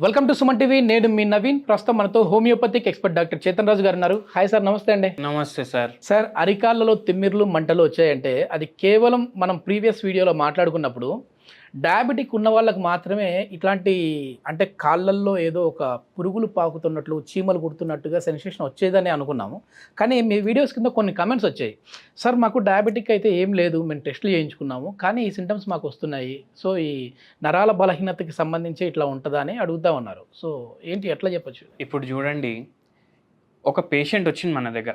Welcome to Suman TV. నేను మీ నవీన్. ప్రస్తుతం మనతో హోమియోపతిక్ ఎక్స్పర్ట్ డాక్టర్ చేతన్ రాజు గారు ఉన్నారు. హాయ్ సార్, నమస్తే అండి. నమస్తే సార్. సార్, అరికాళ్ళలో తిమ్మిర్లు మంటలు వచ్చాయంటే అది కేవలం మనం ప్రీవియస్ వీడియోలో మాట్లాడుకున్నప్పుడు డయాబెటిక్ ఉన్న వాళ్ళకి మాత్రమే ఇట్లాంటి, అంటే కాళ్ళల్లో ఏదో ఒక పురుగులు పాకుతున్నట్లు, చీమలు కుడుతున్నట్టుగా సెన్సేషన్ వచ్చేదని అనుకున్నాము. కానీ మీ వీడియోస్ కింద కొన్ని కమెంట్స్ వచ్చాయి. సార్, మాకు డయాబెటిక్ అయితే ఏం లేదు, మేము టెస్టులు చేయించుకున్నాము, కానీ ఈ సింటమ్స్ మాకు వస్తున్నాయి. సో ఈ నరాల బలహీనతకి సంబంధించి ఇట్లా ఉంటుందా అని అడుగుతా ఉన్నారు. సో ఏంటి, ఎట్లా చెప్పొచ్చు? ఇప్పుడు చూడండి, ఒక పేషెంట్ వచ్చింది మన దగ్గర.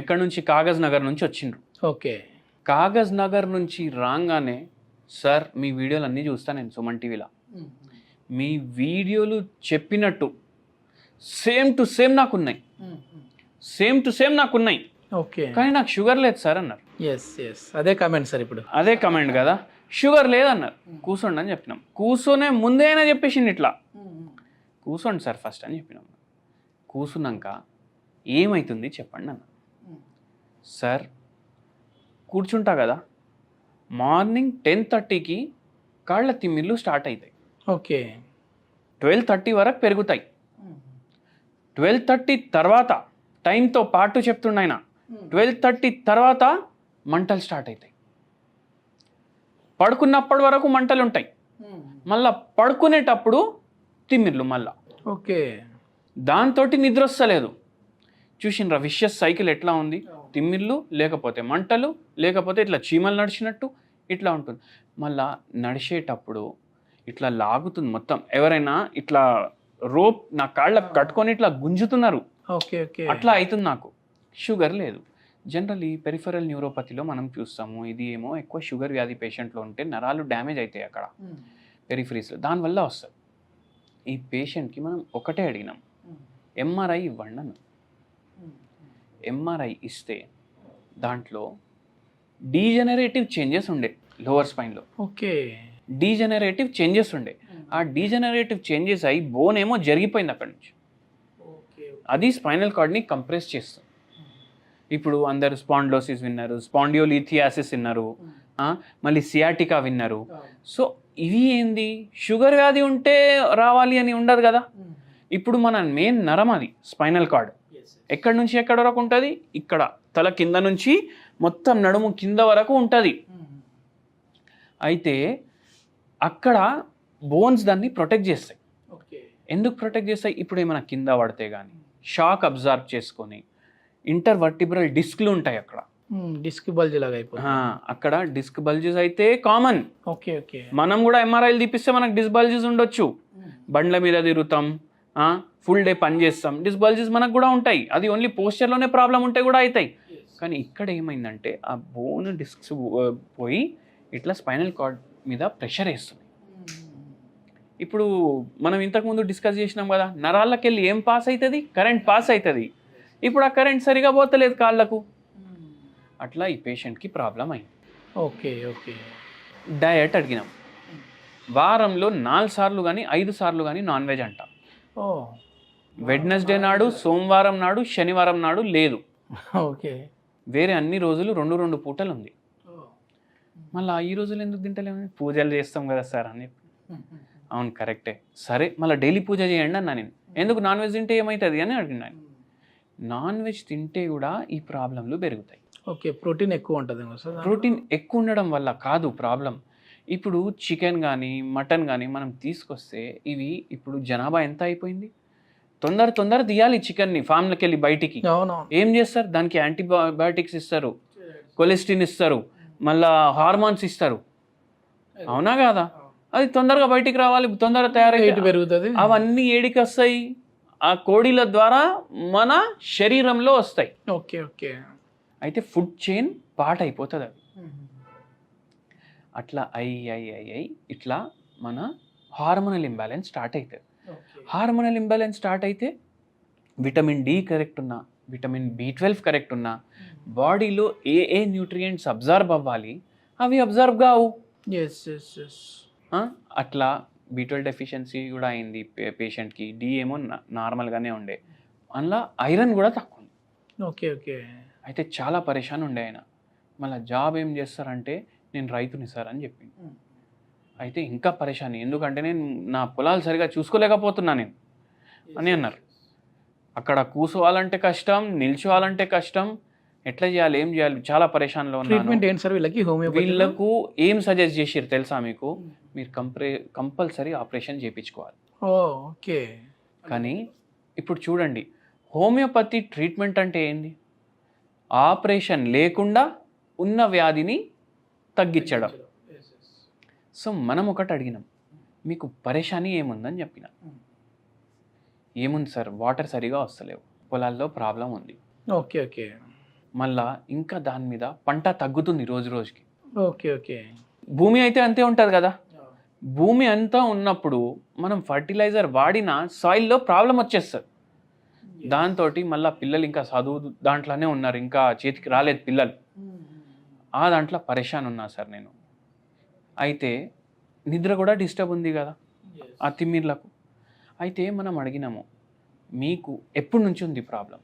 ఎక్కడి నుంచి? కాగజ్ నగర్ నుంచి వచ్చిండ్రు. ఓకే. కాగజ్ నగర్ నుంచి రాగానే, సార్ మీ వీడియోలు అన్నీ చూస్తాను నేను సుమన్ టీవీలో, మీ వీడియోలు చెప్పినట్టు సేమ్ టు సేమ్ నాకున్నాయి, సేమ్ టు సేమ్ నాకున్నాయి, ఓకే, కానీ నాకు షుగర్ లేదు సార్ అన్నారు. అదే కామెంట్ సార్. ఇప్పుడు అదే కమెంట్ కదా, షుగర్ లేదన్నారు. కూర్చోండి అని చెప్పినాం. కూర్చొనే ముందే అయినా చెప్పేసింది ఇట్లా, కూర్చోండి సార్ ఫస్ట్ అని చెప్పినాం. కూర్చున్నాక ఏమవుతుంది చెప్పండి అన్న. సార్ కూర్చుంటా కదా, మార్నింగ్ 10:30కి కాళ్ళ తిమ్మిర్లు స్టార్ట్ అవుతాయి. ఓకే. 12:30 వరకు పెరుగుతాయి. 12:30 తర్వాత టైంతో పాటు చెప్తుండ ఆయన, 12:30 తర్వాత మంటలు స్టార్ట్ అవుతాయి. పడుకున్నప్పటి వరకు మంటలు ఉంటాయి, మళ్ళా పడుకునేటప్పుడు తిమ్మిర్లు మళ్ళా. ఓకే. దాంతో నిద్ర వస్తలేదు. చూసినరా విషయస్ సైకిల్ ఎట్లా ఉంది? తిమ్మిర్లు, లేకపోతే మంటలు, లేకపోతే ఇట్లా చీమలు నడిచినట్టు ఇట్లా ఉంటుంది. మళ్ళా నడిచేటప్పుడు ఇట్లా లాగుతుంది మొత్తం. ఎవరైనా ఇట్లా రోప్ నా కాళ్ళకు కట్టుకొని ఇట్లా గుంజుతున్నారు. ఓకే. ఓకే. అట్లా అవుతుంది నాకు. షుగర్ లేదు. జనరల్లీ పెరిఫరల్ న్యూరోపతిలో మనం చూస్తాము, ఇది ఏమో ఎక్కువ షుగర్ వ్యాధి పేషెంట్లో ఉంటే నరాలు డ్యామేజ్ అవుతాయి అక్కడ పెరిఫరీస్లో, దానివల్ల వస్తుంది. ఈ పేషెంట్కి మనం ఒకటే అడిగినాం, ఎంఆర్ఐ ఇవ్వండి అన్న. ఎంఆర్ఐ ఇస్తే దాంట్లో డీజనరేటివ్ చేంజెస్ ఉండే లోవర్ స్పైన్లో. ఓకే. డీజనరేటివ్ చేంజెస్ ఉండే. ఆ డీజనరేటివ్ చేంజెస్ అయ్యి బోన్ ఏమో జరిగిపోయింది అక్కడి నుంచి. అది స్పైనల్ కార్డ్ని కంప్రెస్ చేస్తుంది. ఇప్పుడు అందరు స్పాండ్లోసిస్ విన్నారు, స్పాండియోలిథియాసిస్ విన్నారు, మళ్ళీ సియాటికా విన్నారు. సో ఇవి ఏంది, షుగర్ వ్యాధి ఉంటే రావాలి అని ఉండదు కదా. ఇప్పుడు మన మెయిన్ నరం అది స్పైనల్ కార్డ్. ఎక్కడి నుంచి ఎక్కడి వరకు ఉంటుంది? ఇక్కడ తల కింద నుంచి మొత్తం నడుము కింద వరకు ఉంటుంది. అయితే అక్కడ బోన్స్ దాన్ని ప్రొటెక్ట్ చేస్తాయి. ఎందుకు ప్రొటెక్ట్ చేస్తాయి? ఇప్పుడు ఏమైనా కింద పడితే కానీ షాక్ అబ్జర్వ్ చేసుకొని ఇంటర్వర్టిబ్రల్ డిస్క్లు ఉంటాయి అక్కడ. డిస్క్ బల్జ్ లాగా అయిపోతుంది. అక్కడ డిస్క్ బల్జెస్ అయితే కామన్. ఓకే. ఓకే. మనం కూడా ఎంఆర్ఐలు తీపిస్తే మనకు డిస్క్ బల్జెస్ ఉండొచ్చు. బండ్ల మీద తిరుగుతాం, ఫుల్ డే పని చేస్తాం, డిస్క్ బల్జెస్ మనకు కూడా ఉంటాయి. అది ఓన్లీ పోస్చర్లోనే ప్రాబ్లం ఉంటే కూడా అవుతాయి. కానీ ఇక్కడ ఏమైందంటే ఆ బోన్ డిస్క్స్ పోయి ఇట్లా స్పైనల్ కార్డ్ మీద ప్రెషర్ వేస్తుంది. ఇప్పుడు మనం ఇంతకుముందు డిస్కస్ చేసినాం కదా, నరాళ్ళకి వెళ్ళి ఏం పాస్ అవుతుంది? కరెంట్ పాస్ అవుతుంది. ఇప్పుడు ఆ కరెంట్ సరిగా పోతలేదు కాళ్ళకు. అట్లా ఈ పేషెంట్కి ప్రాబ్లం అయింది. ఓకే. ఓకే. డయట్ అడిగినాం. వారంలో 4 సార్లు కానీ 5 సార్లు కానీ నాన్ వెజ్ అంట. వెడ్నెస్డే నాడు, సోమవారం నాడు, శనివారం నాడు లేదు. ఓకే. వేరే అన్ని రోజులు 2 పూటలు ఉంది. మళ్ళీ ఈ రోజులు ఎందుకు తింటలేము? పూజలు చేస్తాం కదా సార్ అని. అవును, కరెక్టే. సరే మళ్ళీ డైలీ పూజ చేయండి అన్నా నేను. ఎందుకు నాన్ వెజ్ తింటే ఏమవుతుంది అని అడిగినాను. నాన్ వెజ్ తింటే కూడా ఈ ప్రాబ్లంలు పెరుగుతాయి. ఓకే. ప్రోటీన్ ఎక్కువ ఉంటుంది. ప్రోటీన్ ఎక్కువ ఉండడం వల్ల కాదు ప్రాబ్లం. ఇప్పుడు చికెన్ కానీ మటన్ కానీ మనం తీసుకొస్తే ఇవి ఇప్పుడు జనాభా ఎంత అయిపోయింది? తొందర తీయాలి చికెన్ని ఫామ్లోకి వెళ్ళి బయటికి. ఏం చేస్తారు? దానికి యాంటీబయాటిక్స్ ఇస్తారు, కొలెస్ట్రిన్ ఇస్తారు, మళ్ళా హార్మోన్స్ ఇస్తారు. అవునా కాదా? అది తొందరగా బయటికి రావాలి, తొందరగా తయారై పెరుగుతుంది. అవన్నీ ఏడికి వస్తాయి? ఆ కోడిల ద్వారా మన శరీరంలో వస్తాయి. ఓకే. ఓకే. అయితే ఫుడ్ చైన్ పార్ట్ అయిపోతుంది అది. అట్లా అయ్యి ఇట్లా మన హార్మోనల్ ఇంబ్యాలెన్స్ స్టార్ట్ అవుతుంది. హార్మోనల్ ఇంబ్యాలెన్స్ స్టార్ట్ అయితే విటమిన్ డి కరెక్ట్ ఉన్నా, విటమిన్ B12 కరెక్ట్ ఉన్నా, బాడీలో ఏ న్యూట్రియంట్స్ అబ్జర్వ్ అవ్వాలి అవి అబ్జర్వ్ కావు. అట్లా B12 డెఫిషియన్సీ కూడా అయింది పేషెంట్కి. డి ఏమో నార్మల్గానే ఉండే, అందులో ఐరన్ కూడా తక్కువ ఉంది. ఓకే. ఓకే. అయితే చాలా పరేషాన్ ఉండే ఆయన. మళ్ళీ జాబ్ ఏం చేస్తారంటే, నేను రైతుని సార్ అని చెప్పింది. అయితే ఇంకా పరేషాని, ఎందుకంటే నేను నా పొలాలు సరిగా చూసుకోలేకపోతున్నా నేను అని అన్నారు. అక్కడ కూర్చోవాలంటే కష్టం, నిల్చోవాలంటే కష్టం, ఎట్లా చేయాలి, ఏం చేయాలి, చాలా పరేషాన్లో ఉన్నాను. ట్రీట్మెంట్ ఏంటి సార్ వీళ్ళకి హోమియోపతి? వీళ్ళకు ఏం సజెస్ట్ చేసిరు తెలుసా మీకు? మీరు కంపల్సరీ ఆపరేషన్ చేయించుకోవాలి. ఓకే. కానీ ఇప్పుడు చూడండి, హోమియోపతి ట్రీట్మెంట్ అంటే ఏంది? ఆపరేషన్ లేకుండా ఉన్న వ్యాధిని తగ్గించడం. సో మనం ఒకటి అడిగినాం, మీకు పరేషాని ఏముందని చెప్పిన. ఏముంది సార్, వాటర్ సరిగా వస్తలేవు, పొలాల్లో ప్రాబ్లం ఉంది. Okay okay. మళ్ళా ఇంకా దాని మీద పంట తగ్గుతుంది రోజు రోజుకి. Okay okay. భూమి అయితే అంతే ఉంటుంది కదా. భూమి అంతా ఉన్నప్పుడు మనం ఫర్టిలైజర్ వాడినా సాయిల్లో ప్రాబ్లం వచ్చేస్తుంది. దాంతో మళ్ళీ పిల్లలు ఇంకా చదువు దాంట్లోనే ఉన్నారు, ఇంకా చేతికి రాలేదు పిల్లలు. ఆ దాంట్లో పరేషాన్ ఉన్నా సార్ నేను. అయితే నిద్ర కూడా డిస్టర్బ్ ఉంది కదా ఆ తిమ్మిర్లకు. అయితే మనం అడిగినాము, మీకు ఎప్పటి నుంచి ఉంది ప్రాబ్లం?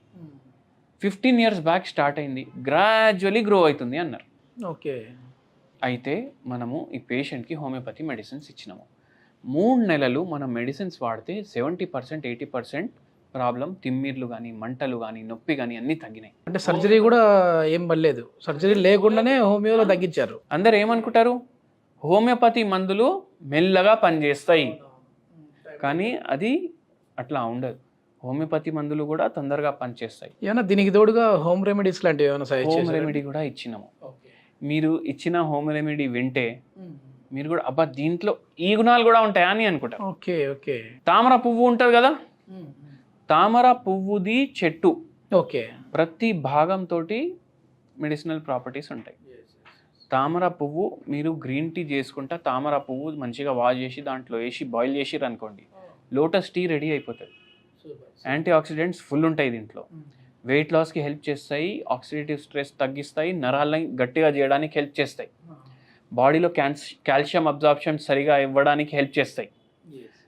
15 years బ్యాక్ స్టార్ట్ అయింది, గ్రాడ్యువలీ గ్రో అవుతుంది అన్నారు. ఓకే. అయితే మనము ఈ పేషెంట్కి హోమియోపతి మెడిసిన్స్ ఇచ్చినాము. 3 నెలలు మనం మెడిసిన్స్ వాడితే 70% 80% ప్రాబ్లం, తిమ్మిర్లు కానీ, మంటలు కానీ, నొప్పి కానీ అన్నీ తగ్గినాయి. అంటే సర్జరీ కూడా ఏం పడలేదు, సర్జరీ లేకుండానే హోమియోలో తగ్గించారు. అందరు ఏమనుకుంటారు, హోమియోపతి మందులు మెల్లగా పనిచేస్తాయి, కానీ అది అట్లా ఉండదు. హోమియోపతి మందులు కూడా తొందరగా పనిచేస్తాయి. ఏమన్నా దీనికి తోడుగా హోమ్ రెమెడీస్ లాంటివి ఏమైనా సజెస్ట్ హోమ్ రెమెడీ కూడా ఇచ్చినాము. మీరు ఇచ్చిన హోమ్ రెమెడీ వింటే మీరు కూడా అబ్బా దీంట్లో ఈ గుణాలు కూడా ఉంటాయా అని అనుకుంటారు. Okay okay. తామర పువ్వు ఉంటుంది కదా, తామర పువ్వుది చెట్టు ఓకే, ప్రతి భాగంతో మెడిసినల్ ప్రాపర్టీస్ ఉంటాయి. తామర పువ్వు మీరు గ్రీన్ టీ చేసుకుంటా, తామర పువ్వు మంచిగా వాష్ చేసి దాంట్లో వేసి బాయిల్ చేసిర్రు అనుకోండి, లోటస్ టీ రెడీ అయిపోతుంది. యాంటీ ఆక్సిడెంట్స్ ఫుల్ ఉంటాయి దీంట్లో. వెయిట్ లాస్కి హెల్ప్ చేస్తాయి, ఆక్సిడేటివ్ స్ట్రెస్ తగ్గిస్తాయి, నరాలని గట్టిగా చేయడానికి హెల్ప్ చేస్తాయి, బాడీలో కాల్షియం అబ్జార్ప్షన్ సరిగా ఇవ్వడానికి హెల్ప్ చేస్తాయి.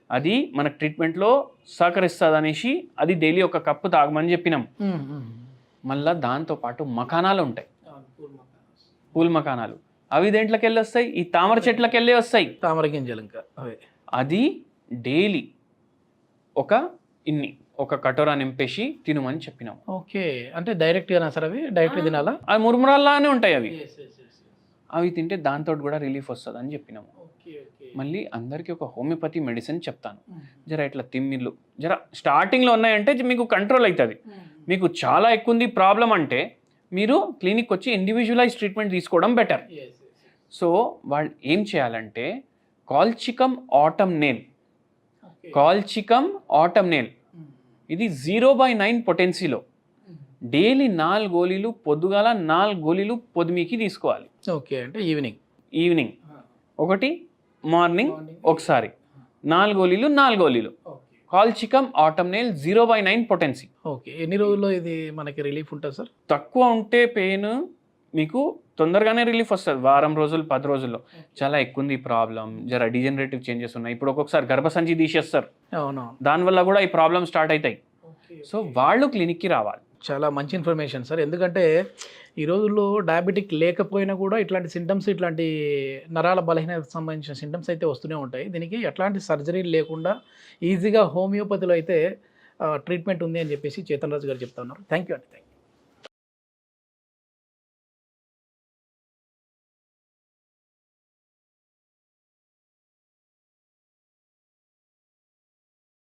అది మన ట్రీట్మెంట్లో సహకరిస్తుంది అనేసి అది డైలీ ఒక కప్పు తాగమని చెప్పినాం. మళ్ళీ దాంతోపాటు మకానాలు ఉంటాయి, పూల్ మకానాలు. అవి దేంట్లోకి వెళ్ళి వస్తాయి? ఈ తామర చెట్లకి వెళ్ళి వస్తాయి, తామర గింజలు. ఇంకా అది డైలీ ఒక కటోరా నింపేసి తినమని చెప్పినాం. ఓకే. అంటే డైరెక్ట్గా సార్ అవి డైరెక్ట్ తినాలా? అవి మురుమురాల్లానే ఉంటాయి అవి. అవి తింటే దాంతో కూడా రిలీఫ్ వస్తుంది అని చెప్పినాము. మళ్ళీ అందరికీ ఒక హోమియోపతి మెడిసిన్ చెప్తాను. జర ఇట్లా తిమ్మిళ్ళు జర స్టార్టింగ్లో ఉన్నాయంటే మీకు కంట్రోల్ అవుతుంది. మీకు చాలా ఎక్కువ ఉంది ప్రాబ్లం అంటే మీరు క్లినిక్ వచ్చి ఇండివిజువలైజ్ ట్రీట్మెంట్ తీసుకోవడం బెటర్. సో వాళ్ళు ఏం చేయాలంటే కాల్చికమ్ ఆటమ్ నేల్ ఇది 0/9 పొటెన్సీలో డైలీ 4 గోళీలు పొద్దుగాల, 4 గోళీలు పొద్దుమీకి తీసుకోవాలి. ఓకే. అంటే ఈవినింగ్ ఒకటి, మార్నింగ్ ఒకసారి, 4 గోళీలు 4 గోళీలు. కాల్చికమ్ ఆటమ్ నేల్ 0/9 పొటెన్సీ. ఓకే. ఎన్ని రోజుల్లో ఇది మనకి రిలీఫ్ ఉంటుంది సార్? తక్కువ ఉంటే పెయిన్ మీకు తొందరగానే రిలీఫ్ వస్తుంది, వారం రోజులు 10 రోజుల్లో. చాలా ఎక్కువ ఉంది ప్రాబ్లం, జర డిజనరేటివ్ చేంజెస్ ఉన్నాయి, ఇప్పుడు ఒక్కొక్కసారి గర్భసంచి తీసేస్తారు, దానివల్ల కూడా ఈ ప్రాబ్లం స్టార్ట్ అవుతాయి. సో వాళ్ళు క్లినిక్కి రావాలి. చాలా మంచి ఇన్ఫర్మేషన్ సార్. ఎందుకంటే ఈ రోజుల్లో డయాబెటిక్ లేకపోయినా కూడా ఇట్లాంటి సింటమ్స్, ఇట్లాంటి నరాల బలహీనతకు సంబంధించిన సింటమ్స్ అయితే వస్తూనే ఉంటాయి. దీనికి ఎట్లాంటి సర్జరీ లేకుండా ఈజీగా హోమియోపతిలో అయితే ట్రీట్మెంట్ ఉంది అని చెప్పేసి చేతన్ రాజు గారు చెప్తా ఉన్నారు. థ్యాంక్ యూ అండి.